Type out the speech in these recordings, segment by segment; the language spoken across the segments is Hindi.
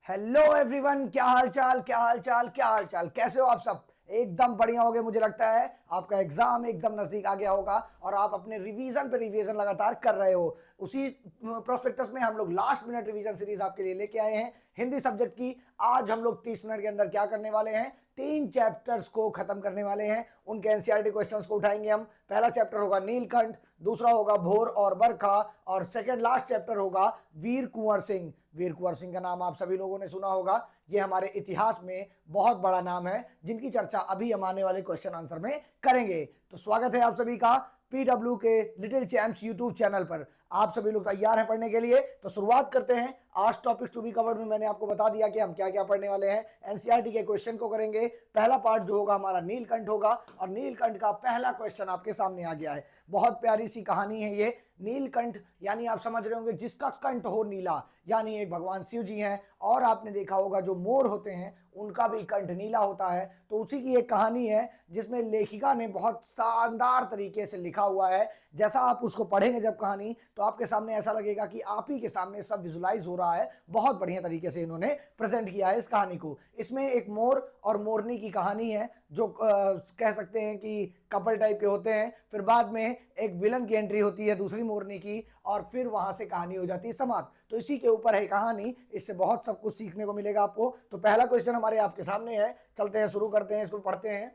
हेलो एवरीवन, क्या हाल चाल, क्या हाल चाल, क्या हाल चाल, कैसे हो आप सब? एकदम बढ़िया हो गए। मुझे लगता है आपका एग्जाम एकदम नजदीक आ गया होगा और आप अपने रिवीजन पे रिवीजन लगातार कर रहे हो। उसी प्रोस्पेक्टस में हम लोग लास्ट मिनट रिवीजन सीरीज आपके लिए लेके आए हैं हिंदी सब्जेक्ट की। आज हम लोग 30 मिनट के अंदर क्या करने वाले हैं, 3 चैप्टर्स को खत्म करने वाले हैं। उनके एनसीईआरटी क्वेश्चंस को उठाएंगे हम। पहला चैप्टर होगा नीलकंठ, दूसरा होगा भोर और बरखा, और सेकंड लास्ट चैप्टर होगा वीर कुंवर सिंह। वीर कुंवर सिंह का नाम आप सभी लोगों ने सुना होगा। ये हमारे इतिहास में बहुत बड़ा नाम है, जिनकी चर्चा अभी हम आने वाले क्वेश्चन आंसर में करेंगे। तो स्वागत है आप सभी का पीडब्ल्यू के लिटिल चैंप्स यूट्यूब चैनल पर। आप सभी लोग तैयार हैं पढ़ने के लिए? तो शुरुआत करते हैं। आज टॉपिक्स टू बी कवर्ड में मैंने आपको बता दिया कि हम क्या क्या पढ़ने वाले हैं। एनसीईआरटी के क्वेश्चन को करेंगे। पहला पार्ट जो होगा हमारा नीलकंठ होगा, और नीलकंठ का पहला क्वेश्चन आपके सामने आ गया है। बहुत प्यारी सी कहानी है ये। नीलकंठ यानी आप समझ रहे होंगे जिसका कंठ हो नीला, यानी एक भगवान शिव जी हैं। और आपने देखा होगा जो मोर होते हैं उनका भी कंठ नीला होता है। तो उसी की एक कहानी है जिसमें लेखिका ने बहुत शानदार तरीके से लिखा हुआ है। जैसा आप उसको पढ़ेंगे जब कहानी, तो आपके सामने ऐसा लगेगा कि आप ही के सामने सब विजुलाइज हो रहा है। बहुत बढ़िया तरीके से इन्होंने प्रेजेंट किया है इस कहानी को। इसमें एक मोर और मोरनी की कहानी है, जो कह सकते हैं कि कपल टाइप के होते हैं। फिर बाद में एक विलन की एंट्री होती है दूसरी मोरनी की, और फिर वहां से कहानी हो जाती है समाप्त। तो इसी के ऊपर है कहानी। इससे बहुत सब कुछ सीखने को मिलेगा आपको। तो पहला क्वेश्चन हमारे आपके सामने है। चलते हैं, शुरू करते हैं, इसको पढ़ते हैं।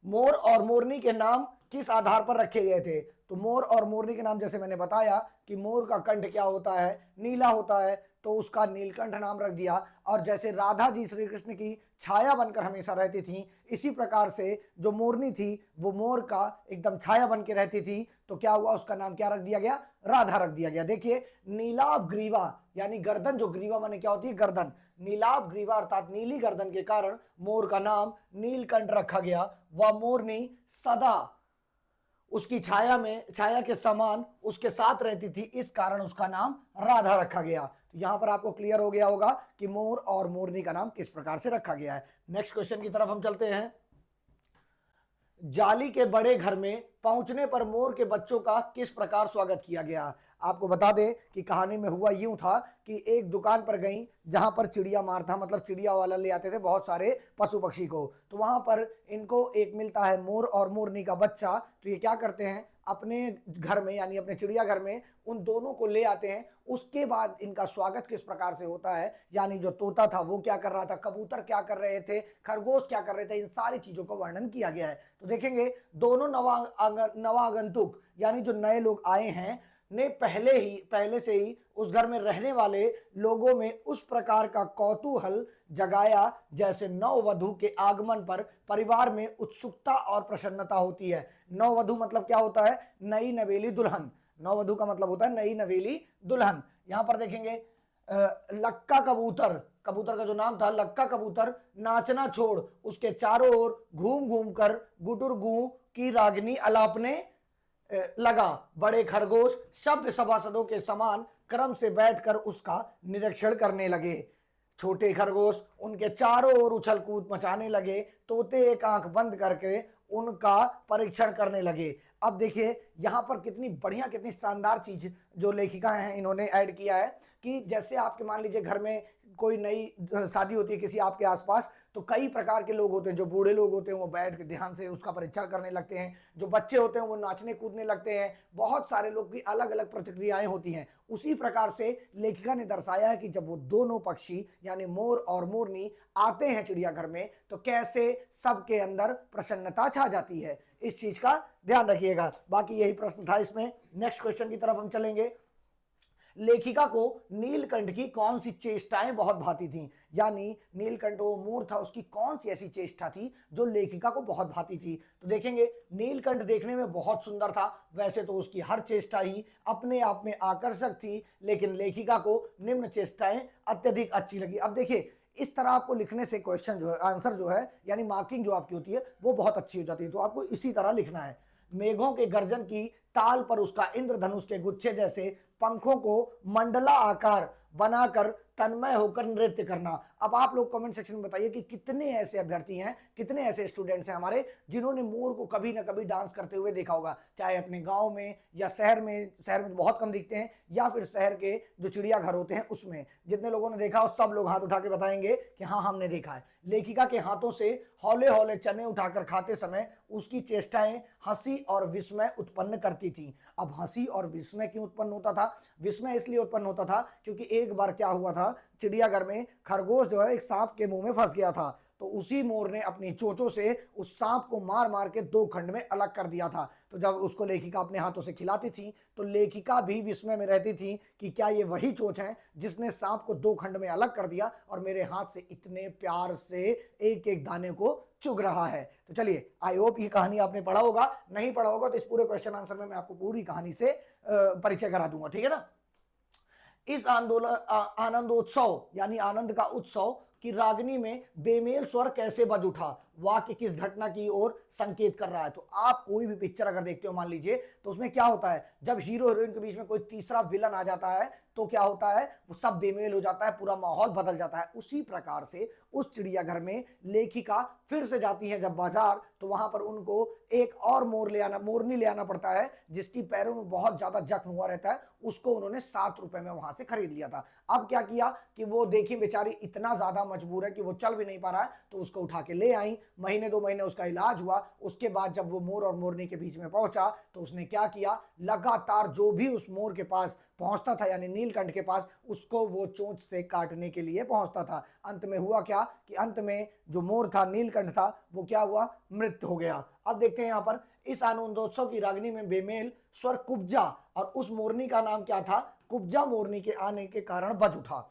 मोर और मोरनी के नाम किस आधार पर रखे गए थे? तो मोर और मोरनी के नाम, जैसे मैंने बताया कि मोर का कंठ क्या होता है, नीला होता है, तो उसका नीलकंठ नाम रख दिया। और जैसे राधा जी श्री कृष्ण की छाया बनकर हमेशा रहती थी, इसी प्रकार से जो मोरनी थी वो मोर का एकदम छाया बन के रहती थी। तो क्या हुआ, उसका नाम क्या रख दिया गया? राधा रख दिया गया। देखिए, नीलाभ ग्रीवा यानी गर्दन, जो ग्रीवा माने क्या होती है? गर्दन। नीलाभ ग्रीवा अर्थात नीली गर्दन के कारण मोर का नाम नीलकंठ रखा गया। वह मोरनी सदा उसकी छाया के समान उसके साथ रहती थी, इस कारण उसका नाम राधा रखा गया। तो यहां पर आपको क्लियर हो गया होगा कि मोर और मोरनी का नाम किस प्रकार से रखा गया है। नेक्स्ट क्वेश्चन की तरफ हम चलते हैं। जाली के बड़े घर में पहुंचने पर मोर के बच्चों का किस प्रकार स्वागत किया गया? आपको बता दें कि कहानी में हुआ यूं था कि एक दुकान पर गई जहां पर चिड़िया मार था, मतलब चिड़िया वाला ले आते थे बहुत सारे पशु पक्षी को। तो वहां पर इनको एक मिलता है मोर और मोरनी का बच्चा। तो ये क्या करते हैं, अपने घर में यानी अपने चिड़िया घर में उन दोनों को ले आते हैं। उसके बाद इनका स्वागत किस प्रकार से होता है, यानी जो तोता था वो क्या कर रहा था, कबूतर क्या कर रहे थे, खरगोश क्या कर रहे थे, इन सारी चीजों का वर्णन किया गया है। तो देखेंगे दोनों नवागंतुक यानी जो नए लोग आए हैं ने पहले से ही उस घर में रहने वाले लोगों में उस प्रकार का कौतूहल जगाया जैसे नववधु के आगमन पर परिवार में उत्सुकता और प्रसन्नता होती है। नववधु मतलब क्या होता है? नई नवेली दुल्हन। नववधु का मतलब होता है नई नवेली दुल्हन। यहां पर देखेंगे लक्का कबूतर, कबूतर का जो नाम था लक्का कबूतर, नाचना छोड़ उसके चारों ओर घूम घूम कर गुटुर गू की रागनी अलापने लगा। बड़े खरगोश सभ्य सभासदों के समान क्रम से बैठकर उसका निरीक्षण करने लगे। छोटे खरगोश उनके चारों ओर उछल कूद मचाने लगे। तोते एक आंख बंद करके उनका परीक्षण करने लगे। अब देखिए यहां पर कितनी बढ़िया, कितनी शानदार चीज जो लेखिका हैं इन्होंने ऐड किया है कि जैसे आपके मान लीजिए घर में कोई नई शादी होती है किसी आपके आसपास, तो कई प्रकार के लोग होते हैं। जो बूढ़े लोग होते हैं वो बैठ के ध्यान से उसका परीक्षण करने लगते हैं, जो बच्चे होते हैं वो नाचने कूदने लगते हैं। बहुत सारे लोग की अलग अलग प्रतिक्रियाएं होती हैं। उसी प्रकार से लेखिका ने दर्शाया है कि जब वो दोनों पक्षी यानी मोर और मोरनी आते हैं चिड़ियाघर में, तो कैसे सबके अंदर प्रसन्नता छा जाती है। इस चीज का ध्यान रखिएगा। बाकी यही प्रश्न था इसमें। नेक्स्ट क्वेश्चन की तरफ हम चलेंगे। लेखिका को नीलकंठ की कौन सी चेष्टाएं बहुत भाती थीं, यानी नीलकंठ वो मोर था, उसकी कौन सी ऐसी चेष्टा थी जो लेखिका को बहुत भाती थी? तो देखेंगे नीलकंठ देखने में बहुत सुंदर था। वैसे तो उसकी हर चेष्टा ही अपने आप में आकर्षक थी, लेकिन लेखिका को निम्न चेष्टाएं अत्यधिक अच्छी लगी। अब देखिए इस तरह आपको लिखने से क्वेश्चन जो है, आंसर जो है यानी मार्किंग जो आपकी होती है वो बहुत अच्छी हो जाती है। तो आपको इसी तरह लिखना है। मेघों के गर्जन की ताल पर उसका इंद्रधनुष के गुच्छे जैसे पंखों को मंडला आकार बनाकर तन्मय होकर नृत्य करना। अब आप लोग कमेंट सेक्शन में बताइए कि कितने ऐसे अभ्यर्थी हैं, कितने ऐसे स्टूडेंट्स हैं हमारे जिन्होंने मोर को कभी ना कभी डांस करते हुए देखा होगा, चाहे अपने गांव में या शहर में। शहर में बहुत कम दिखते हैं, या फिर शहर के जो चिड़ियाघर होते हैं उसमें। जितने लोगों ने देखा हो सब लोग हाथ उठा के बताएंगे कि हाँ हमने देखा है। लेखिका के हाथों से हौले हौले चने उठाकर खाते समय उसकी चेष्टाएं हंसी और विस्मय उत्पन्न करती थी। अब हंसी और विस्मय क्यों उत्पन्न होता था? विस्मय इसलिए उत्पन्न होता था क्योंकि एक बार क्या हुआ था, चिड़ियाघर में खरगोश जो है एक सांप के मुंह में फंस गया था। तो उसी मोर ने अपनी चोंचों से उस सांप को मार मार के दो खंड में अलग कर दिया था। तो जब उसको लेखिका अपने हाथों से खिलाती थी तो लेखिका भी विस्मय में रहती थी कि क्या ये वही चोंच है जिसने सांप को दो खंड में अलग कर दिया और मेरे हाथ से इतने प्यार से एक एक दाने को चुग रहा है। तो चलिए, आई होप ये कहानी आपने पढ़ा होगा। नहीं पढ़ा होगा तो इस पूरे क्वेश्चन आंसर में मैं आपको पूरी कहानी से परिचय करा दूंगा, ठीक है ना। इस आंदोलन आनंदोत्सव यानी आनंद का उत्सव कि रागनी में बेमेल स्वर कैसे बज उठा, वाक्य किस घटना की ओर संकेत कर रहा है। तो आप कोई भी पिक्चर अगर देखते हो मान लीजिए, तो उसमें क्या होता है, जब हीरो हीरोइन के बीच में कोई तीसरा विलन आ जाता है तो क्या होता है, वो सब बेमेल हो जाता है, पूरा माहौल बदल जाता है। उसी प्रकार से उस चिड़ियाघर में लेखिका फिर से जाती है जब बाजार, तो वहां पर उनको एक और मोरनी ले आना पड़ता है जिसकी पैरों में बहुत ज्यादा जख्म हुआ रहता है। उसको उन्होंने 7 रुपए में वहां से खरीद लिया था। अब क्या किया कि वो देखी बेचारी इतना ज्यादा मजबूर है कि वो चल भी नहीं पा रहा है, तो उसको उठा के ले आई। महीने 2 महीने उसका इलाज हुआ। उसके बाद जब वो मोर और मोरनी के बीच में पहुंचा तो उसने क्या किया, लगातार जो भी उस मोर के पास पहुंचता था यानी नीलकंठ के पास, उसको वो चोंच से काटने के लिए पहुंचता था। अंत में हुआ क्या कि अंत में जो मोर था, नीलकंठ था, वो क्या हुआ, मृत हो गया। अब देखते हैं यहां पर, इस आनंदोत्सव की रागनी में बेमेल स्वर कुब्जा, और उस मोरनी का नाम क्या था, कुब्जा मोरनी के आने के कारण बज उठा।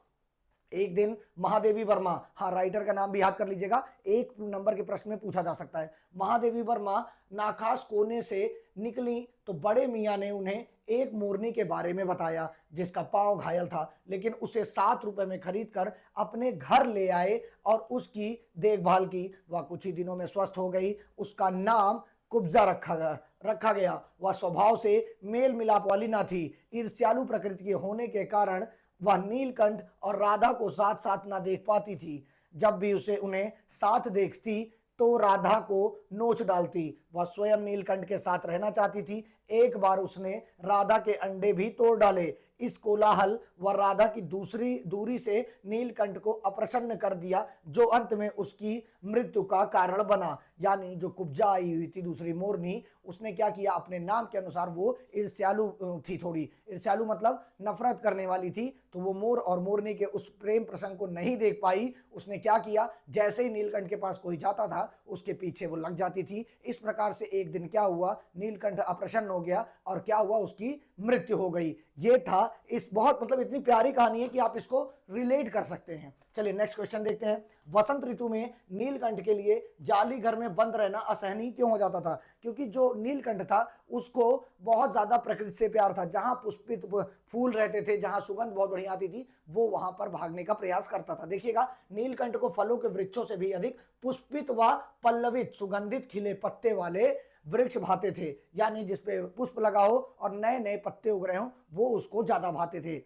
एक दिन महादेवी वर्मा, हाँ राइटर का नाम भी याद कर लीजिएगा, एक नंबर के प्रश्न में पूछा जा सकता है। महादेवी वर्मा नाखास कोने से निकली तो बड़े मियाँ ने उन्हें एक मोरनी के बारे में बताया जिसका पांव घायल था, लेकिन उसे 7 रुपए में खरीद कर अपने घर ले आए और उसकी देखभाल की। वह कुछ ही दिनों में स्वस्थ हो गई। उसका नाम कुब्जा रखा गया। वह स्वभाव से मेल मिलाप वाली न थी। ईर्ष्यालु प्रकृति के होने के कारण वह नीलकंठ और राधा को साथ साथ ना देख पाती थी। जब भी उसे उन्हें साथ देखती तो राधा को नोच डालती। वह स्वयं नीलकंठ के साथ रहना चाहती थी। एक बार उसने राधा के अंडे भी तोड़ डाले। इस कोलाहल व राधा की दूरी से नीलकंठ को अप्रसन्न कर दिया, जो अंत में उसकी मृत्यु का कारण बना। यानी जो कुब्जा आई हुई थी दूसरी मोरनी, उसने क्या किया, अपने नाम के अनुसार वो ईर्ष्यालु थी, थोड़ी ईर्ष्यालु मतलब नफरत करने वाली थी। तो वो मोर और मोरनी के उस प्रेम प्रसंग को नहीं देख पाई। उसने क्या किया, जैसे ही नीलकंठ के पास कोई जाता था उसके पीछे वो लग जाती थी। इस प्रकार से एक दिन क्या हुआ, नीलकंठ अप्रसन्न हो गया और क्या हुआ, उसकी मृत्यु हो गई। ये था इस बहुत मतलब इतनी प्यारी कहानी है कि आप इसको रिलेट कर सकते हैं। चलिए नेक्स्ट क्वेश्चन देखते हैं। वसंत ऋतु में नीलकंठ के लिए जाली घर में बंद रहना असहनीय क्यों हो जाता था? क्योंकि जो नीलकंठ था उसको बहुत ज्यादा प्रकृति से प्यार था। जहां पुष्पित फूल रहते थे, जहां सुगंध बहुत बढ़िया आती थी, वो वहां पर भागने का प्रयास करता था। देखिएगा, नीलकंठ को फलों के वृक्षों से भी अधिक पुष्पित व पल्लवित सुगंधित खिले पत्ते वाले वृक्ष भाते थे। यानी जिसपे पुष्प लगा हो और नए नए पत्ते उग रहे हो, वो उसको ज्यादा भाते थे।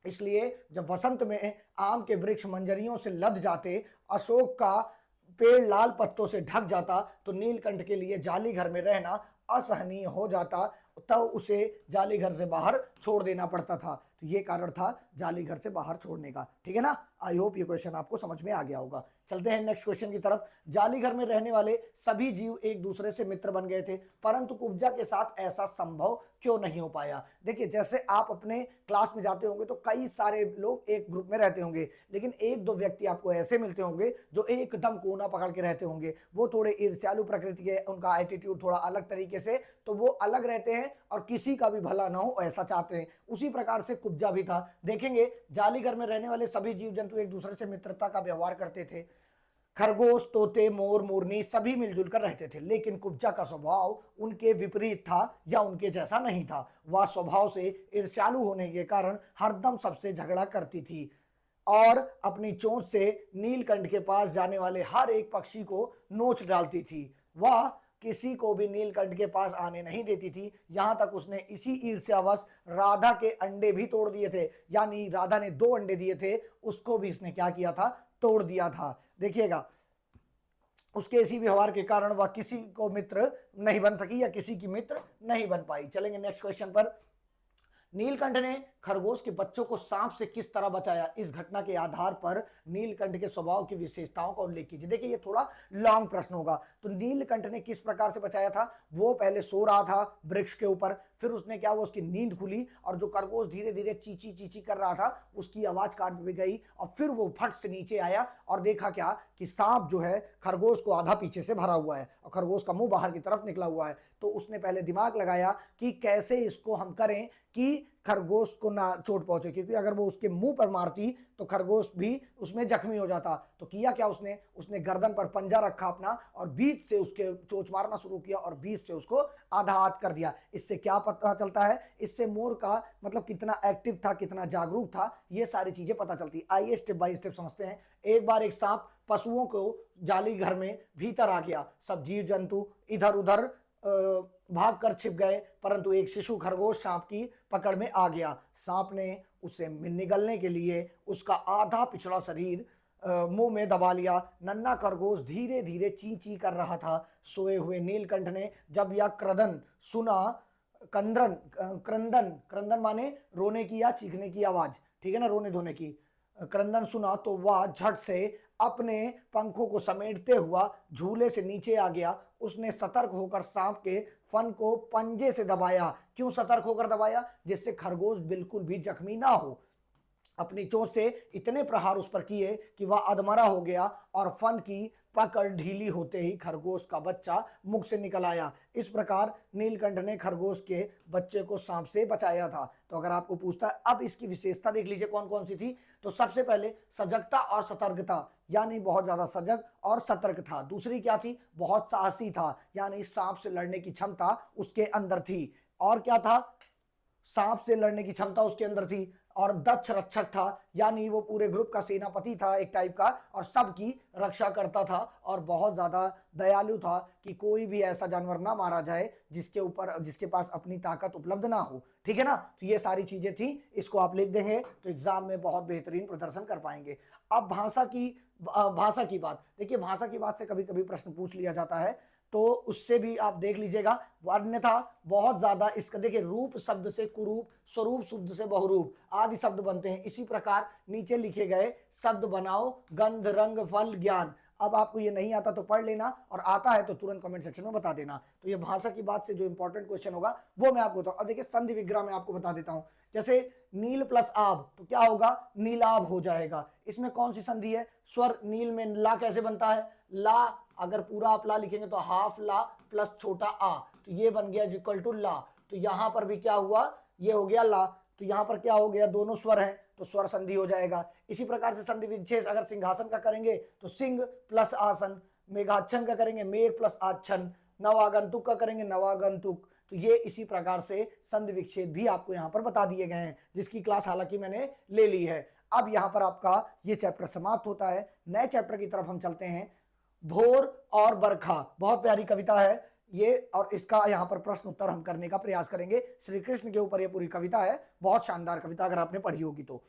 इसलिए जब वसंत में आम के वृक्ष मंजरियों से लद जाते, अशोक का पेड़ लाल पत्तों से ढक जाता, तो नीलकंठ के लिए जाली घर में रहना असहनीय हो जाता, तब उसे जाली घर से बाहर छोड़ देना पड़ता था। तो ये कारण था जाली घर से बाहर छोड़ने का, ठीक है ना। आई होप ये क्वेश्चन आपको समझ में आ गया होगा। चलते हैं नेक्स्ट क्वेश्चन की तरफ। जाली घर में रहने वाले सभी जीव एक दूसरे से मित्र बन गए थे, परंतु कुब्जा के साथ ऐसा संभव क्यों नहीं हो पाया? देखिए, जैसे आप अपने क्लास में जाते होंगे तो कई सारे लोग एक ग्रुप में रहते होंगे, लेकिन एक दो व्यक्ति आपको ऐसे मिलते होंगे जो एकदम कोना पकड़ के रहते होंगे। वो थोड़े ईर्ष्यालु प्रकृति के, उनका एटीट्यूड थोड़ा अलग तरीके से, तो वो अलग रहते हैं और किसी का भी भला ना हो ऐसा चाहते हैं। उसी प्रकार से कुब्जा भी था। देखेंगे, जाली घर में रहने वाले सभी जीव जंतु एक दूसरे से मित्रता का व्यवहार करते थे। खरगोश, तोते, मोर, मोरनी सभी मिलजुल कर रहते थे, लेकिन कुब्जा का स्वभाव उनके विपरीत था या उनके जैसा नहीं था। वह स्वभाव से ईर्ष्यालु होने के कारण हरदम सबसे झगड़ा करती थी और अपनी चोंच से नीलकंठ के पास जाने वाले हर एक पक्षी को नोच डालती थी। वह किसी को भी नीलकंठ के पास आने नहीं देती थी। यहां तक उसने इसी ईर्ष्यावश राधा के अंडे भी तोड़ दिए थे, यानी राधा ने 2 अंडे दिए थे, उसको भी इसने क्या किया था, तोड़ दिया था। देखिएगा, उसके इसी व्यवहार के कारण वह किसी को मित्र नहीं बन सकी या किसी की मित्र नहीं बन पाई। चलेंगे नेक्स्ट क्वेश्चन पर। नीलकंठ ने खरगोश के बच्चों को सांप से किस तरह बचाया? इस घटना के आधार पर नीलकंठ के स्वभाव की विशेषताओं का उल्लेख कीजिए। देखिए, ये थोड़ा लॉन्ग प्रश्न होगा। तो नीलकंठ ने किस प्रकार से बचाया था? वो पहले सो रहा था वृक्ष के ऊपर, फिर उसने क्या हुआ, उसकी नींद खुली और जो खरगोश धीरे धीरे चींची चींची कर रहा था, उसकी आवाज कान पे गई और फिर वो फट से नीचे आया और देखा क्या कि सांप जो है खरगोश को आधा पीछे से भरा हुआ है और खरगोश का मुंह बाहर की तरफ निकला हुआ है। तो उसने पहले दिमाग लगाया कि कैसे इसको हम करें कि खरगोश को ना चोट पहुंचे, क्योंकि अगर वो उसके मुंह पर मारती तो खरगोश भी उसमें जख्मी हो जाता। तो किया क्या उसने गर्दन पर पंजा रखा अपना और बीच से उसके चोंच मारना शुरू किया और बीच से उसको आधा हाथ कर दिया। इससे क्या पता चलता है? इससे मोर का मतलब कितना एक्टिव था, कितना जागरूक था, ये सारी चीजें पता चलती। आइए स्टेप बाय स्टेप समझते हैं। एक बार एक सांप पशुओं को जाली घर में भीतर आ गया। सब जीव जंतु इधर उधर भागकर छिप गए, परंतु एक शिशु खरगोश सांप की पकड़ में आ गया। सांप ने उसे निगलने के लिए उसका आधा पिछड़ा शरीर मुंह में दबा लिया। नन्हा खरगोश धीरे धीरे ची ची कर रहा था। सोए हुए नीलकंठ ने जब यह क्रदन सुना, क्रंदन क्रंदन क्रंदन माने रोने की या चीखने की आवाज, ठीक है ना, रोने धोने की, क्रंदन सुना तो वह झट से अपने पंखों को समेटते हुआ झूले से नीचे आ गया। उसने सतर्क होकर सांप के फन को पंजे से दबाया। क्यों सतर्क होकर दबाया? जिससे खरगोश बिल्कुल भी जख्मी ना हो। अपनी चोंच से इतने प्रहार उस पर किए कि वह अधमरा हो गया और फन की पकड़ ढीली होते ही खरगोश का बच्चा मुख से निकल आया। इस प्रकार नीलकंठ ने खरगोश के बच्चे को सांप से बचाया था। तो अगर आपको पूछता है, अब इसकी विशेषता देख लीजिए कौन कौन सी थी। तो सबसे पहले सजगता और सतर्कता, यानी बहुत ज्यादा सजग और सतर्क था। दूसरी क्या थी? बहुत साहसी था, यानी सांप से लड़ने की क्षमता उसके अंदर थी। और क्या था? सांप से लड़ने की क्षमता उसके अंदर थी। और दक्ष रक्षक था, यानी वो पूरे ग्रुप का सेनापति था एक टाइप का, और सबकी रक्षा करता था। और बहुत ज्यादा दयालु था कि कोई भी ऐसा जानवर ना मारा जाए जिसके पास अपनी ताकत उपलब्ध ना हो, ठीक है ना। तो ये सारी चीजें थी। इसको आप लिख देंगे तो एग्जाम में बहुत बेहतरीन प्रदर्शन कर पाएंगे। अब भाषा की बात देखिए। भाषा की बात से कभी कभी प्रश्न पूछ लिया जाता है, तो उससे भी आप देख लीजिएगा। अन्यथा बहुत ज्यादा इसका देखिए, रूप शब्द से कुरूप, स्वरूप शब्द से बहुरूप आदि शब्द बनते हैं। इसी प्रकार नीचे लिखे गए शब्द बनाओ, गंध, रंग, फल, ज्ञान। अब आपको ये नहीं आता तो पढ़ लेना, और आता है तो तुरंत कमेंट सेक्शन में बता देना। तो ये भाषा की बात से जो इंपॉर्टेंट क्वेश्चन होगा वो मैं आपको बताऊं। अब देखिए, संधि विग्रह में आपको बता देता हूं। जैसे नील प्लस आब तो क्या होगा? नीलाभ हो जाएगा। इसमें कौन सी संधि है? स्वर नील में ला कैसे बनता है? ला, अगर पूरा आप ला लिखेंगे तो हाफ ला प्लस छोटा आ, तो ये बन गया इक्वल टू ला। तो यहां पर भी क्या हुआ? ये हो गया ला। तो यहां पर क्या हो गया? दोनों स्वर हैं तो स्वर संधि हो जाएगा। इसी प्रकार से संधि विच्छेद अगर सिंहासन का करेंगे तो सिंह प्लस आसन, मेघाच्छन का करेंगे मेघ प्लस आच्छन, नवागंतुक का करेंगे नवागंतुक। तो ये इसी प्रकार से संधि विच्छेद भी आपको यहां पर बता दिए गए हैं, जिसकी क्लास हालांकि मैंने ले ली है। अब यहां पर आपका ये चैप्टर समाप्त होता है। नए चैप्टर की तरफ हम चलते हैं। भोर और बरखा, बहुत प्यारी कविता है ये, और इसका यहाँ पर प्रश्न उत्तर हम करने का प्रयास करेंगे। श्री कृष्ण के ऊपर ये पूरी कविता है, बहुत शानदार कविता, अगर आपने पढ़ी होगी तो।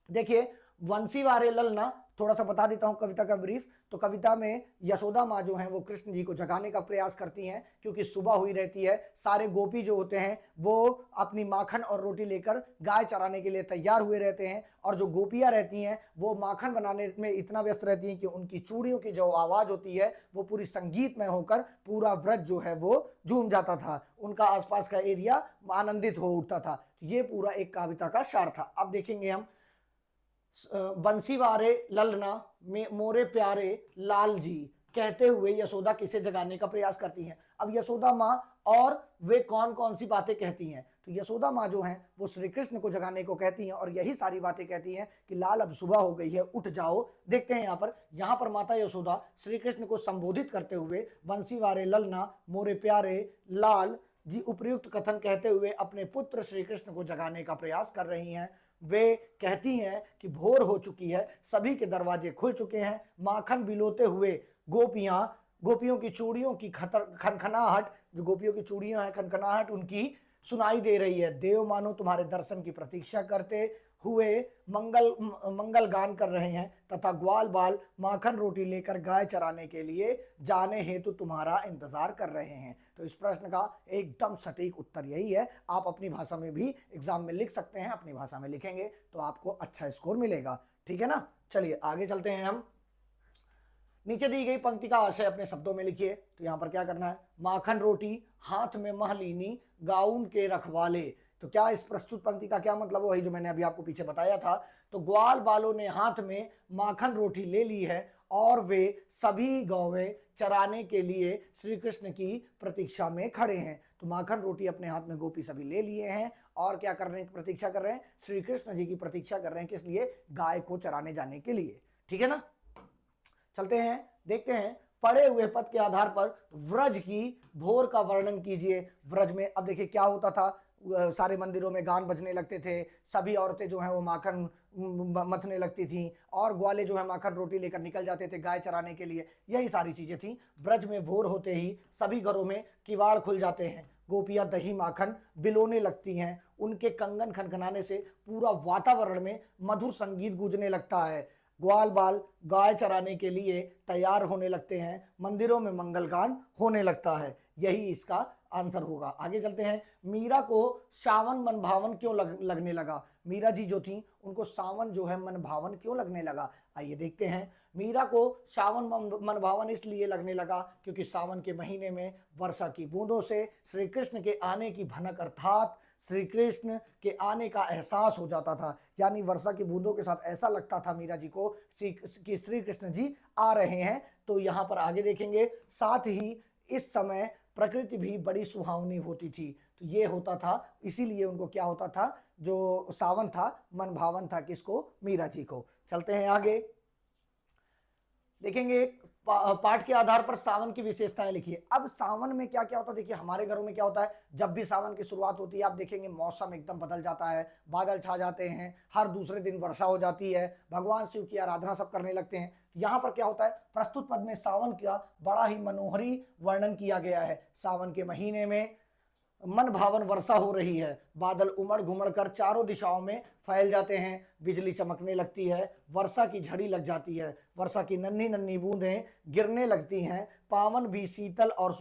देखिए, वंशी वारे ललना, थोड़ा सा बता देता हूं कविता का ब्रीफ। तो कविता में यशोदा माँ जो है वो कृष्ण जी को जगाने का प्रयास करती हैं, क्योंकि सुबह हुई रहती है। सारे गोपी जो होते हैं वो अपनी माखन और रोटी लेकर गाय चराने के लिए तैयार हुए रहते हैं, और जो गोपियां रहती हैं वो माखन बनाने में इतना व्यस्त रहती हैं कि उनकी चूड़ियों की जो आवाज होती है वो पूरी संगीतमय होकर पूरा व्रत जो है वो झूम जाता था। उनका आसपास का एरिया आनंदित हो उठता था। ये पूरा एक कविता का सार था। अब देखेंगे हम, बंसी वारे ललना मोरे प्यारे लाल जी, कहते हुए यशोदा किसे जगाने का प्रयास करती हैं। अब यशोदा माँ और वे कौन कौन सी बातें कहती हैं? तो यशोदा माँ जो हैं वो श्री कृष्ण को जगाने को कहती हैं, और यही सारी बातें कहती हैं कि लाल अब सुबह हो गई है, उठ जाओ। देखते हैं यहाँ पर माता यशोदा श्री कृष्ण को संबोधित करते हुए बंसी वारे ललना मोरे प्यारे लाल जी उपयुक्त कथन कहते हुए अपने पुत्र श्री कृष्ण को जगाने का प्रयास कर रही हैं। वे कहती हैं कि भोर हो चुकी है, सभी के दरवाजे खुल चुके हैं, माखन बिलोते हुए गोपियां गोपियों की चूड़ियों की खनखनाहट, जो गोपियों की चूड़ियां हैं खनखनाहट उनकी सुनाई दे रही है। देव मानो तुम्हारे दर्शन की प्रतीक्षा करते हुए मंगल गान कर रहे हैं तथा ग्वाल बाल माखन रोटी लेकर गाय चराने के लिए जाने हेतु तुम्हारा इंतजार कर रहे हैं। तो इस प्रश्न का एकदम सटीक उत्तर यही है। आप अपनी भाषा में भी एग्जाम में लिख सकते हैं, अपनी भाषा में लिखेंगे तो आपको अच्छा स्कोर मिलेगा। ठीक है ना। चलिए आगे चलते हैं हम। नीचे दी गई पंक्ति का आशय अपने शब्दों में लिखिए। तो यहां पर क्या करना है, माखन रोटी हाथ में महलीनी गाउन के रखवाले। तो क्या इस प्रस्तुत पंक्ति का क्या मतलब वही जो मैंने अभी आपको पीछे बताया था। तो ग्वाल बालों ने हाथ में माखन रोटी ले ली है और वे सभी गौवें चराने के लिए श्री कृष्ण की प्रतीक्षा में खड़े हैं। तो माखन रोटी अपने हाथ में गोपी सभी ले लिए हैं और क्या कर रहे हैं, प्रतीक्षा कर रहे हैं, श्री कृष्ण जी की प्रतीक्षा कर रहे हैं। किस लिए, गाय को चराने जाने के लिए। ठीक है ना। चलते हैं, देखते हैं पढ़े हुए पद के आधार पर व्रज की भोर का वर्णन कीजिए। व्रज में अब देखिए क्या होता था, सारे मंदिरों में गान बजने लगते थे, सभी औरतें जो हैं वो माखन मथने लगती थीं और ग्वाले जो है माखन रोटी लेकर निकल जाते थे गाय चराने के लिए। यही सारी चीजें थीं। ब्रज में भोर होते ही सभी घरों में किवाड़ खुल जाते हैं, गोपियां दही माखन बिलोने लगती हैं, उनके कंगन खनखनाने से पूरा वातावरण में मधुर संगीत गूंजने लगता है, ग्वाल बाल गाय चराने के लिए तैयार होने लगते हैं, मंदिरों में मंगल गान होने लगता है। यही इसका आंसर होगा। आगे चलते हैं। मीरा को सावन मन भावन क्यों लगने लगा। मीरा जी जो थी उनको सावन जो है मन भावन क्यों लगने लगा। आइए देखते हैं। मीरा को सावन मन भावन इसलिए लगने लगा क्योंकि सावन के महीने में वर्षा की बूंदों से श्री कृष्ण के आने की भनक अर्थात श्री कृष्ण के आने का एहसास हो जाता था। यानी वर्षा की बूंदों के साथ ऐसा लगता था मीरा जी को कि श्री कृष्ण जी आ रहे हैं। तो यहाँ पर आगे देखेंगे, साथ ही इस समय प्रकृति भी बड़ी सुहावनी होती थी। तो ये होता था, इसीलिए उनको क्या होता था, जो सावन था मन भावन था किसको, मीरा जी को। चलते हैं आगे, देखेंगे पाठ के आधार पर सावन की विशेषताएं लिखिए। अब सावन में क्या क्या होता है, देखिए हमारे घरों में क्या होता है, जब भी सावन की शुरुआत होती है आप देखेंगे मौसम एकदम बदल जाता है, बादल छा जाते हैं, हर दूसरे दिन वर्षा हो जाती है, भगवान शिव की आराधना सब करने लगते हैं। यहाँ पर क्या होता है, प्रस्तुत पद में सावन का बड़ा ही मनोहरी वर्णन किया गया है। सावन के महीने में मन भावन वर्षा हो रही है, बादल उमड़ घुमड़ कर चारों दिशाओं में फैल जाते हैं, बिजली चमकने लगती है, वर्षा की झड़ी लग जाती है, वर्षा की नन्ही नन्ही बूंदें गिरने लगती हैं, पवन भी शीतल और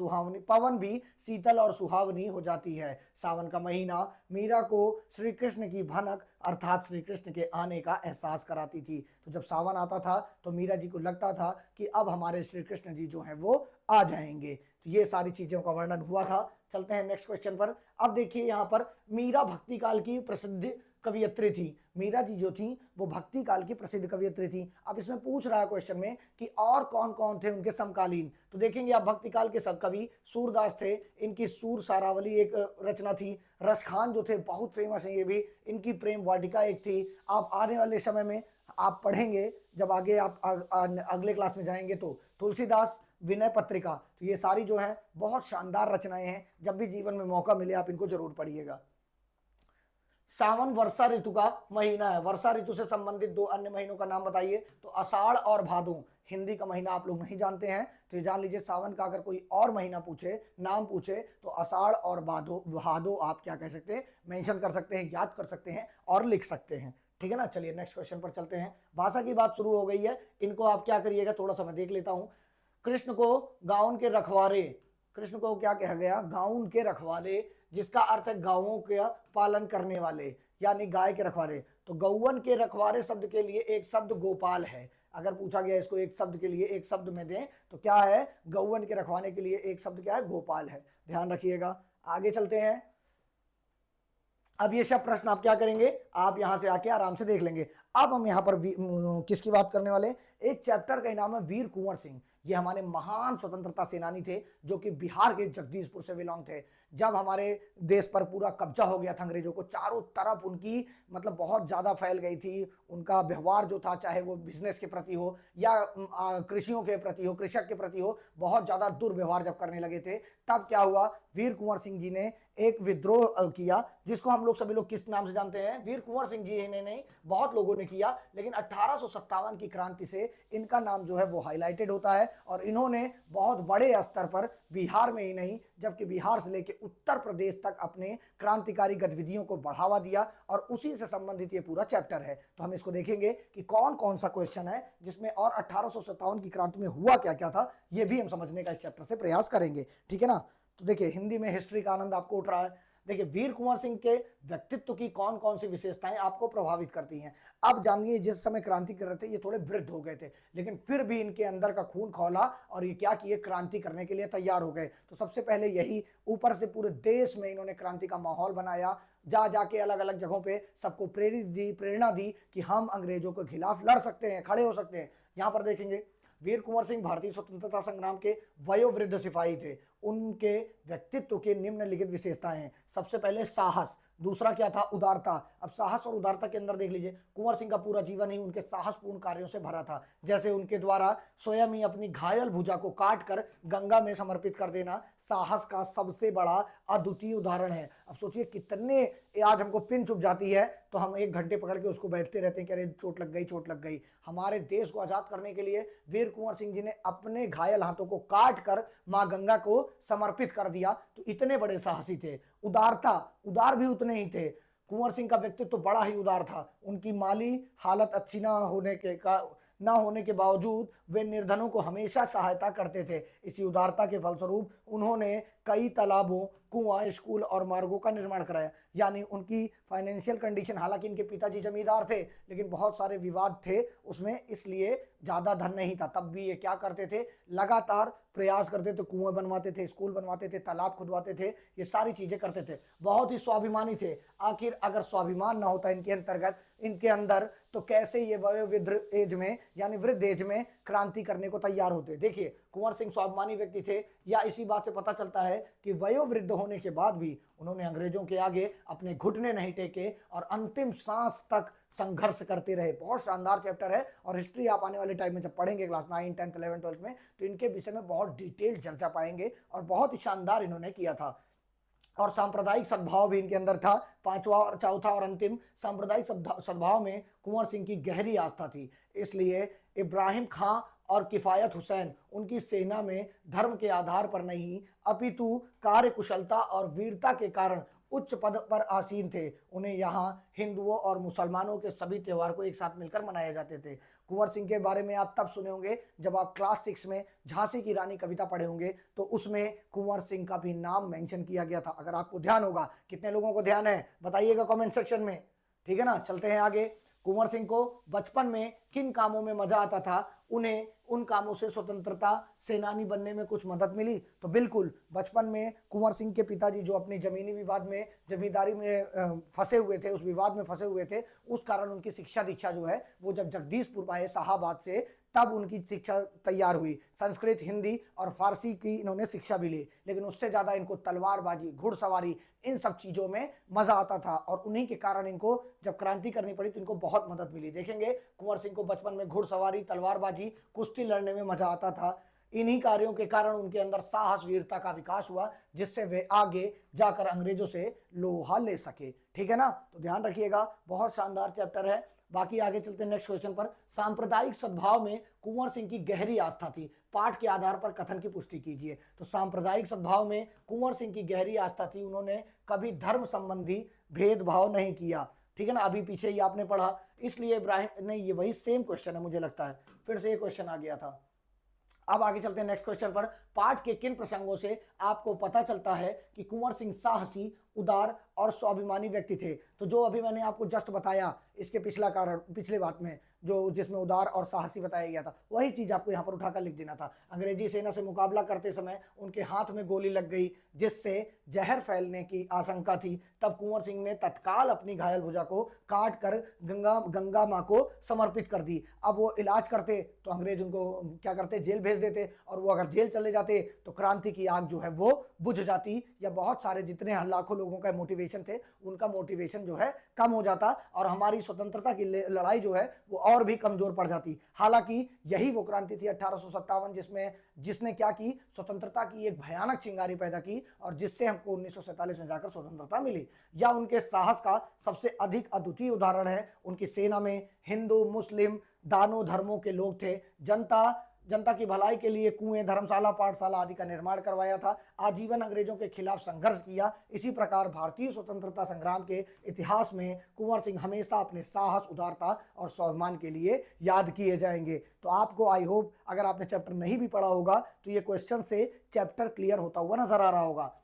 सुहावनी हो जाती है। सावन का महीना मीरा को श्री कृष्ण की भनक अर्थात श्री कृष्ण के आने का एहसास कराती थी। तो जब सावन आता था तो मीरा जी को लगता था कि अब हमारे श्री कृष्ण जी जो हैं वो आ जाएंगे। तो ये सारी चीजों का वर्णन हुआ था। चलते हैं नेक्स्ट क्वेश्चन पर। अब देखिए यहाँ पर मीरा भक्ति काल की प्रसिद्ध कवियत्री थी। मीरा जी जो थी वो भक्ति काल की प्रसिद्ध कवियत्री थी। अब इसमें पूछ रहा है क्वेश्चन में कि और कौन कौन थे उनके समकालीन। तो देखेंगे आप भक्ति काल के सब कवि सूरदास थे, इनकी सूर सारावली एक रचना थी। रस खान जो थे बहुत फेमस है ये भी, इनकी प्रेम वाटिका एक थी। आप आने वाले समय में आप पढ़ेंगे, जब आगे आप अगले क्लास में जाएंगे तो तुलसीदास विनय पत्रिका। तो ये सारी जो है बहुत शानदार रचनाएं हैं, जब भी जीवन में मौका मिले आप इनको जरूर पढ़िएगा। सावन वर्षा ऋतु का महीना है। वर्षा ऋतु से संबंधित दो अन्य महीनों का नाम बताइए। तो आषाढ़ और भादो, हिंदी का महीना आप लोग नहीं जानते हैं तो ये जान लीजिए, सावन का अगर कोई और महीना पूछे, नाम पूछे, तो आषाढ़ और भादो आप क्या कह सकते हैं, मेंशन कर सकते हैं, याद कर सकते हैं और लिख सकते हैं। ठीक है ना। चलिए नेक्स्ट क्वेश्चन पर चलते हैं। भाषा की बात शुरू हो गई है, इनको आप क्या करिएगा, थोड़ा सा मैं देख लेता हूं। कृष्ण को गाउन के रखवारे, कृष्ण को क्या कहा गया, गाउन के रखवाले, जिसका अर्थ है गांवों का पालन करने वाले, यानी गाय के रखवारे। तो गौवन के रखवारे शब्द के लिए एक शब्द गोपाल है। अगर पूछा गया इसको एक शब्द के लिए एक शब्द में दें तो क्या है, गौवन के रखवाने के लिए एक शब्द क्या है, गोपाल है। ध्यान रखिएगा। आगे चलते हैं। अब ये सब प्रश्न आप क्या करेंगे, आप यहां से आके आराम से देख लेंगे। अब हम यहाँ पर किसकी बात करने वाले, एक चैप्टर का नाम है वीर कुंवर सिंह। ये हमारे महान स्वतंत्रता सेनानी थे जो कि बिहार के जगदीशपुर से बिलोंग थे। जब हमारे देश पर पूरा कब्जा हो गया था अंग्रेजों को, चारों तरफ उनकी मतलब बहुत ज़्यादा फैल गई थी। उनका व्यवहार जो था, चाहे वो बिजनेस के प्रति हो या कृषियों के प्रति हो, कृषक के प्रति हो, बहुत ज़्यादा दुर्व्यवहार जब करने लगे थे, तब क्या हुआ, वीर कुंवर सिंह जी ने एक विद्रोह किया, जिसको हम लोग सभी लोग किस नाम से जानते हैं, वीर कुंवर सिंह जी ने नहीं, बहुत लोगों ने ने किया, लेकिन 1857 की क्रांति से इनका नाम जो है वो हाईलाइटेड होता है और इन्होंने बहुत बड़े स्तर पर बिहार में ही नहीं जबकि बिहार से लेकर उत्तर प्रदेश तक अपने क्रांतिकारी गतिविधियों को बढ़ावा दिया और उसी से संबंधित ये पूरा चैप्टर है। तो हम इसको देखेंगे कि कौन कौन सा क्वेश्चन है जिसमें और 1857 की क्रांति में हुआ क्या क्या था, ये भी हम समझने का इस चैप्टर से प्रयास करेंगे। ठीक है ना। तो देखिए हिंदी में हिस्ट्री का आनंद आपको उठ रहा है। देखिए वीर कुंवर सिंह के व्यक्तित्व की कौन कौन सी विशेषताएं आपको प्रभावित करती हैं। अब जानिए जिस समय क्रांति कर रहे थे ये थोड़े वृद्ध हो गए थे, लेकिन फिर भी इनके अंदर का खून खौला और ये क्या किए, क्रांति करने के लिए तैयार हो गए। तो सबसे पहले यही ऊपर से पूरे देश में इन्होंने क्रांति का माहौल बनाया, जा जाके अलग अलग जगहों पे सबको प्रेरणा दी कि हम अंग्रेजों के खिलाफ लड़ सकते हैं, खड़े हो सकते हैं। यहाँ पर देखेंगे वीर कुंवर सिंह भारतीय स्वतंत्रता संग्राम के वयोवृद्ध सिपाही थे। उनके व्यक्तित्व के निम्नलिखित विशेषताएं हैं। सबसे पहले साहस, दूसरा क्या था, उदारता। अब साहस और उदारता के अंदर देख लीजिए कुंवर सिंह का पूरा जीवन ही उनके साहसपूर्ण कार्यों से भरा था। जैसे उनके द्वारा स्वयं ही अपनी घायल भुजा को काट कर गंगा में समर्पित कर देना साहस का सबसे बड़ा अद्वितीय उदाहरण है। अब सोचिए कितने, आज हमको पिन चुभ जाती है तो हम 1 घंटे पकड़ के उसको बैठते रहते हैं कि अरे चोट लग गई, चोट लग गई। हमारे देश को आजाद करने के लिए वीर कुंवर सिंह जी ने अपने घायल हाथों को काट कर मां गंगा को समर्पित कर दिया। तो इतने बड़े साहसी थे। उदारता, उदार भी उतने ही थे। कुंवर सिंह का व्यक्तित्व तो बड़ा ही उदार था। उनकी माली हालत अच्छी ना होने के बावजूद वे निर्धनों को हमेशा सहायता करते थे। इसी उदारता के फलस्वरूप उन्होंने कई तालाबों, कुआं, स्कूल और मार्गों का निर्माण कराया। यानी उनकी फाइनेंशियल कंडीशन, हालांकि इनके पिताजी जमींदार थे लेकिन बहुत सारे विवाद थे उसमें, इसलिए ज़्यादा धन नहीं था। तब भी ये क्या करते थे, लगातार प्रयास करते थे, कुएं बनवाते थे, स्कूल बनवाते थे, तालाब खुदवाते थे, ये सारी चीज़ें करते थे। बहुत ही स्वाभिमानी थे। आखिर अगर स्वाभिमान ना होता इनके अंतर्गत, इनके अंदर, तो कैसे ये वयोवृद्ध एज में यानी वृद्ध एज में क्रांति करने को तैयार होते। देखिए कुंवर सिंह स्वाभिमानी व्यक्ति थे, या इसी बात से पता चलता है कि वयोवृद्ध होने के बाद भी उन्होंने अंग्रेजों के आगे अपने घुटने नहीं टेके और अंतिम सांस तक संघर्ष करते रहे। बहुत शानदार चैप्टर है और हिस्ट्री आप आने वाले टाइम में जब पढ़ेंगे क्लास 9, 10, 11, 12 में, तो इनके विषय में बहुत डिटेल चर्चा पाएंगे और बहुत ही शानदार इन्होंने किया था। और सांप्रदायिक सद्भाव भी इनके अंदर था। पांचवा और चौथा और अंतिम, सांप्रदायिक सद्भाव में कुंवर सिंह की गहरी आस्था थी। इसलिए इब्राहिम खां और किफायत हुसैन उनकी सेना में धर्म के आधार पर नहीं अपितु कार्य कुशलता और वीरता के कारण उच्च पद पर आसीन थे। उन्हें यहाँ हिंदुओं और मुसलमानों के सभी त्यौहार को एक साथ मिलकर मनाए जाते थे। कुंवर सिंह के बारे में आप तब सुने होंगे जब आप क्लास 6 में झांसी की रानी कविता पढ़े होंगे, तो उसमें कुंवर सिंह का भी नाम मेंशन किया गया था। अगर आपको ध्यान होगा, कितने लोगों को ध्यान है बताइएगा कमेंट सेक्शन में। ठीक है ना, चलते हैं आगे। कुंवर सिंह को बचपन में किन कामों में मजा आता था, उन्हें उन कामों से स्वतंत्रता सेनानी बनने में कुछ मदद मिली? तो बिल्कुल, बचपन में कुंवर सिंह के पिताजी जो अपनी जमीनी विवाद में, जमींदारी में फंसे हुए थे, उस विवाद में फंसे हुए थे, उस कारण उनकी शिक्षा दीक्षा जो है वो जब जगदीशपुर आए शाहाबाद से, तब उनकी शिक्षा तैयार हुई। संस्कृत, हिंदी और फारसी की इन्होंने शिक्षा भी ली, लेकिन उससे ज़्यादा इनको तलवारबाजी, घुड़सवारी, इन सब चीज़ों में मज़ा आता था और उन्हीं के कारण इनको जब क्रांति करनी पड़ी तो इनको बहुत मदद मिली। देखेंगे कुंवर सिंह को बचपन में घुड़सवारी, तलवारबाजी, कुश्ती लड़ने में मज़ा आता था। इन्हीं कार्यों के कारण उनके अंदर साहस, वीरता का विकास हुआ, जिससे वे आगे जाकर अंग्रेजों से लोहा ले सके। ठीक है ना, तो ध्यान रखिएगा, बहुत शानदार चैप्टर है। बाकी आगे चलते हैं नेक्स्ट क्वेश्चन पर। सांप्रदायिक सद्भाव में कुंवर सिंह की गहरी आस्था थी। पाठ के आधार पर कथन की पुष्टि कीजिए। तो सांप्रदायिक सद्भाव में कुंवर सिंह की गहरी आस्था थी। उन्होंने कभी धर्म संबंधी भेदभाव नहीं किया। ठीक है ना, अभी पीछे ही आपने पढ़ा, इसलिए इब्राहिम नहीं, ये वही सेम क्वेश्चन है, मुझे लगता है फिर से ये क्वेश्चन आ गया था। अब आगे चलते हैं नेक्स्ट क्वेश्चन पर। पाठ के किन प्रसंगों से आपको पता चलता है कि कुंवर सिंह साहसी, उदार और स्वाभिमानी व्यक्ति थे? तो जो अभी मैंने आपको जस्ट बताया, इसके पिछले बात में जो जिसमें उदार और साहसी बताया गया था, वही चीज़ आपको यहाँ पर उठाकर लिख देना था। अंग्रेजी सेना से मुकाबला करते समय उनके हाथ में गोली लग गई, जिससे जहर फैलने की आशंका थी। तब कुंवर सिंह ने तत्काल अपनी घायल भुजा को काट कर गंगा माँ को समर्पित कर दी। अब वो इलाज करते तो अंग्रेज उनको क्या करते, जेल भेज देते, और वो अगर जेल चले जाते तो क्रांति की आग जो है वो बुझ जाती, या बहुत सारे जितने लाखों लोगों का मोटिवेशन थे, उनका मोटिवेशन जो है कम हो जाता और हमारी स्वतंत्रता की लड़ाई जो है वो और भी कमजोर पड़ जाती। हालांकि यही वो क्रांति थी 1857 जिसने क्या की, स्वतंत्रता की एक भयानक चिंगारी पैदा की और जिससे हमको 1947 में जाकर स्वतंत्रता मिली। या उनके साहस का सबसे अधिक अद्वितीय उदाहरण है, उनकी सेना में हिंदू मुस्लिम दानों धर्मों के लोग थे। जनता की भलाई के लिए कुएं, धर्मशाला, पाठशाला आदि का निर्माण करवाया था। आजीवन अंग्रेजों के खिलाफ संघर्ष किया। इसी प्रकार भारतीय स्वतंत्रता संग्राम के इतिहास में कुंवर सिंह हमेशा अपने साहस, उदारता और स्वाभिमान के लिए याद किए जाएंगे। तो आपको आई होप अगर आपने चैप्टर नहीं भी पढ़ा होगा तो ये क्वेश्चन से चैप्टर क्लियर होता हुआ नजर आ रहा होगा।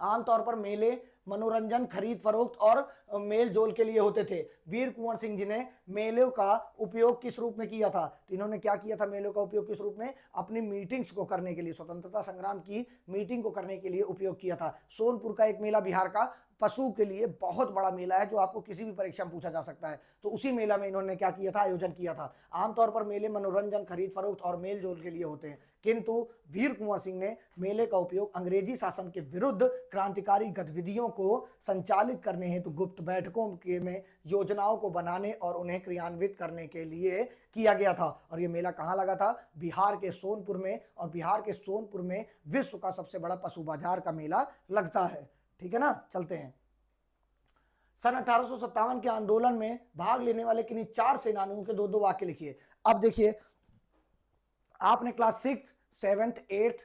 आमतौर पर मेले मनोरंजन, खरीद फरोख्त और मेल जोल के लिए होते थे। वीर कुंवर सिंह जी ने मेलों का उपयोग किस रूप में किया था? तो इन्होंने क्या किया था? मेलों का उपयोग किस रूप में? अपनी मीटिंग्स को करने के लिए, स्वतंत्रता संग्राम की मीटिंग को करने के लिए उपयोग किया था। सोनपुर का एक मेला बिहार का पशु के लिए बहुत बड़ा मेला है जो आपको किसी भी परीक्षा में पूछा जा सकता है। तो उसी मेला में इन्होंने क्या किया था? आयोजन किया था। आमतौर पर मेले मनोरंजन, खरीद फरोख्त और मेल जोल के लिए होते हैं, किंतु वीर कुंवर सिंह ने मेले का उपयोग अंग्रेजी शासन के विरुद्ध क्रांतिकारी गतिविधियों को संचालित करने हेतु गुप्त बैठकों के में योजनाओं को बनाने और उन्हें क्रियान्वित करने के लिए किया गया था। और ये मेला कहाँ लगा था? बिहार के सोनपुर में। और बिहार के सोनपुर में विश्व का सबसे बड़ा पशु बाजार का मेला लगता है। ठीक है ना, चलते हैं। सन 1857 के आंदोलन में भाग लेने वाले किन्हीं 4 सेनानियों के 2-2 वाक्य लिखिए। अब देखिए, आपने क्लास 6, 7th, 8th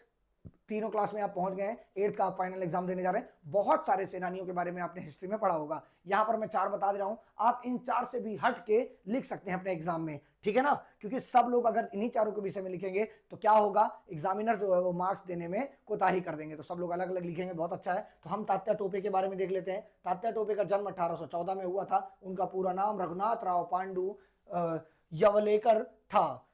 तीनों क्लास में आप पहुंच गए हैं। 8th का आप फाइनल एग्जाम देने जा रहे हैं। बहुत सारे सेनानियों के बारे में आपने हिस्ट्री में पढ़ा होगा। यहां पर मैं 4 बता दे रहा हूं, आप इन 4 से भी हट के लिख सकते हैं अपने एग्जाम में। ठीक है ना, क्योंकि सब लोग अगर इन्हीं चारों के विषय में लिखेंगे तो क्या होगा, एग्जामिनर जो है वो मार्क्स देने में कोताही कर देंगे। तो सब लोग अलग अलग लिखेंगे, बहुत अच्छा है। तो हम तात्या टोपे के बारे में देख लेते हैं। तात्या टोपे का जन्म 1814 में हुआ था। उनका पूरा नाम रघुनाथ राव पांडु यवलेकर था।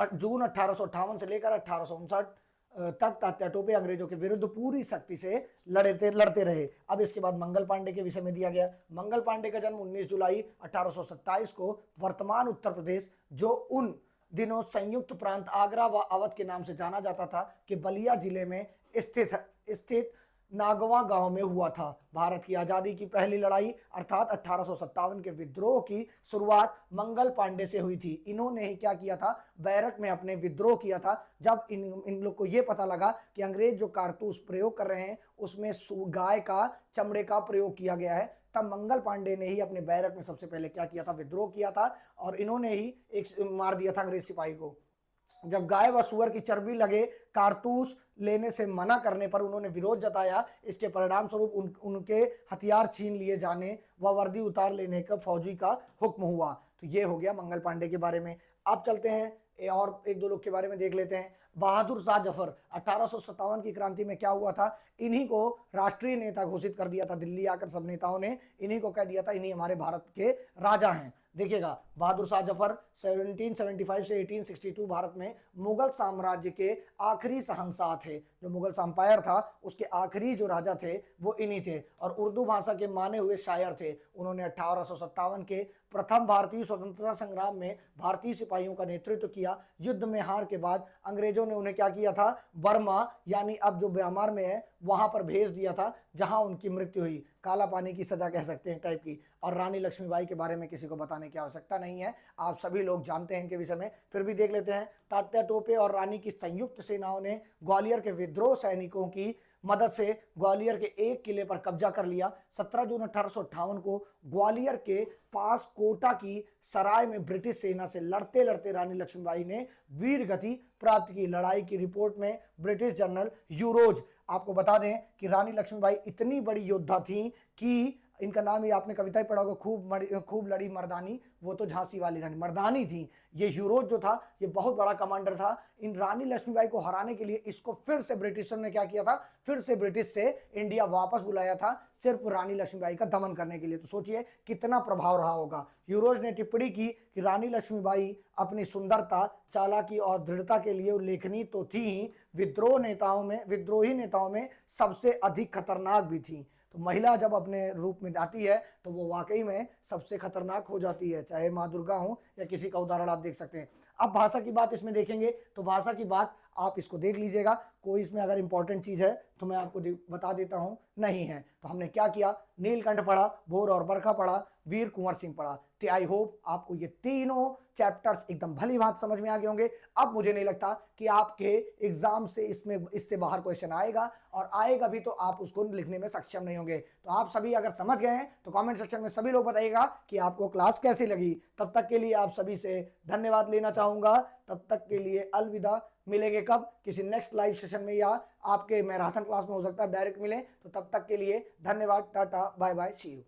जून 1858 से लेकर 1859 तक तात्या टोपे अंग्रेजों के विरुद्ध पूरी शक्ति से लड़ते रहे। अब इसके बाद मंगल पांडे के विषय में दिया गया। मंगल पांडे का जन्म 19 जुलाई 1827 को वर्तमान उत्तर प्रदेश, जो उन दिनों संयुक्त प्रांत आगरा व अवध के नाम से जाना जाता था, कि बलिया जिले में स्थित नागवा गांव में हुआ था। भारत की आजादी की पहली लड़ाई अर्थात 1857 के विद्रोह की शुरुआत मंगल पांडे से हुई थी। इन्होंने ही क्या किया था? बैरक में अपने विद्रोह किया था। जब इन लोग को यह पता लगा कि अंग्रेज जो कारतूस प्रयोग कर रहे हैं उसमें गाय का चमड़े का प्रयोग किया गया है, तब मंगल पांडे ने ही अपने बैरक में सबसे पहले क्या किया था? विद्रोह किया था। और इन्होंने ही एक मार दिया था अंग्रेज सिपाही को। जब गाय व सुअर की चर्बी लगे कारतूस लेने से मना करने पर उन्होंने विरोध जताया। इसके परिणाम स्वरूप उनके हथियार छीन लिए जाने व वर्दी उतार लेने का फौजी का हुक्म हुआ। तो ये हो गया मंगल पांडे के बारे में। अब चलते हैं और 1-2 लोग के बारे में देख लेते हैं। बहादुर शाह जफर, 1857 की क्रांति में क्या हुआ था? इन्हीं को राष्ट्रीय नेता घोषित कर दिया था। दिल्ली आकर सब नेताओं ने इन्हीं को कह दिया था इन्हीं हमारे भारत के राजा हैं। देखिएगा, बहादुर शाह जफर 1775 से 1862 भारत में मुगल साम्राज्य के आखिरी शहंशाह थे। जो मुगल एम्पायर था उसके आखिरी जो राजा थे वो इन्हीं थे और उर्दू भाषा के माने हुए शायर थे। उन्होंने 1857 के प्रथम भारतीय स्वतंत्रता संग्राम में भारतीय सिपाहियों का नेतृत्व किया। युद्ध में हार के बाद अंग्रेजों ने उन्हें क्या किया था? बर्मा, यानी अब जो म्यांमार में है, वहां पर भेज दिया था, जहां उनकी मृत्यु हुई। काला पानी की सजा कह सकते हैं टाइप की। और रानी लक्ष्मीबाई के बारे में किसी को बताने की आवश्यकता नहीं है, आप सभी लोग जानते हैं इनके विषय में, फिर भी देख लेते हैं। तात्या टोपे और रानी की संयुक्त सेनाओं ने ग्वालियर के विद्रोह सैनिकों की मदद से ग्वालियर के एक किले पर कब्जा कर लिया। 17 जून 1858 को ग्वालियर के पास कोटा की सराय में ब्रिटिश सेना से लड़ते लड़ते रानी लक्ष्मीबाई ने वीर गति प्राप्त की। लड़ाई की रिपोर्ट में ब्रिटिश जनरल यूरोज, आपको बता दें कि रानी लक्ष्मीबाई इतनी बड़ी योद्धा थी कि इनका नाम ही आपने कविता ही पढ़ा होगा, खूब लड़ी मर्दानी, वो तो झांसी वाली रानी मर्दानी थी। ये यूरोज जो था ये बहुत बड़ा कमांडर था। इन रानी लक्ष्मीबाई को हराने के लिए इसको फिर से ब्रिटिशर ने क्या किया था? फिर से ब्रिटिश से इंडिया वापस बुलाया था, सिर्फ रानी लक्ष्मीबाई का दमन करने के लिए। तो सोचिए कितना प्रभाव रहा होगा। यूरोज ने टिप्पणी की कि रानी लक्ष्मीबाई अपनी सुंदरता, चालाकी और दृढ़ता के लिए उल्लेखनीय तो थी ही, विद्रोही नेताओं में सबसे अधिक खतरनाक भी थी। तो महिला जब अपने रूप में आती है तो वो वाकई में सबसे खतरनाक हो जाती है, चाहे माँ दुर्गा हो या किसी का उदाहरण आप देख सकते हैं। अब भाषा की बात इसमें देखेंगे तो भाषा की बात आप इसको देख लीजिएगा, कोई इसमें अगर इंपॉर्टेंट चीज़ है तो मैं आपको बता देता हूँ, नहीं है। तो हमने क्या किया, नीलकंठ पढ़ा, भोर और बरखा पढ़ा, वीर कुंवर सिंह पढ़ा। तो आई होप आपको ये तीनों चैप्टर्स एकदम भली बात समझ में आ गए होंगे। अब मुझे नहीं लगता कि आपके एग्जाम से इससे बाहर क्वेश्चन आएगा, और आएगा भी तो आप उसको लिखने में सक्षम नहीं होंगे। तो आप सभी अगर समझ गए हैं तो कमेंट सेक्शन में सभी लोग बताइएगा कि आपको क्लास कैसी लगी। तब तक के लिए आप सभी से धन्यवाद लेना चाहूंगा। तब तक के लिए अलविदा। मिलेंगे कब, किसी नेक्स्ट लाइव सेशन में, या आपके मैराथन क्लास में हो सकता है डायरेक्ट मिले। तो तब तक के लिए धन्यवाद, tata bye bye, see you.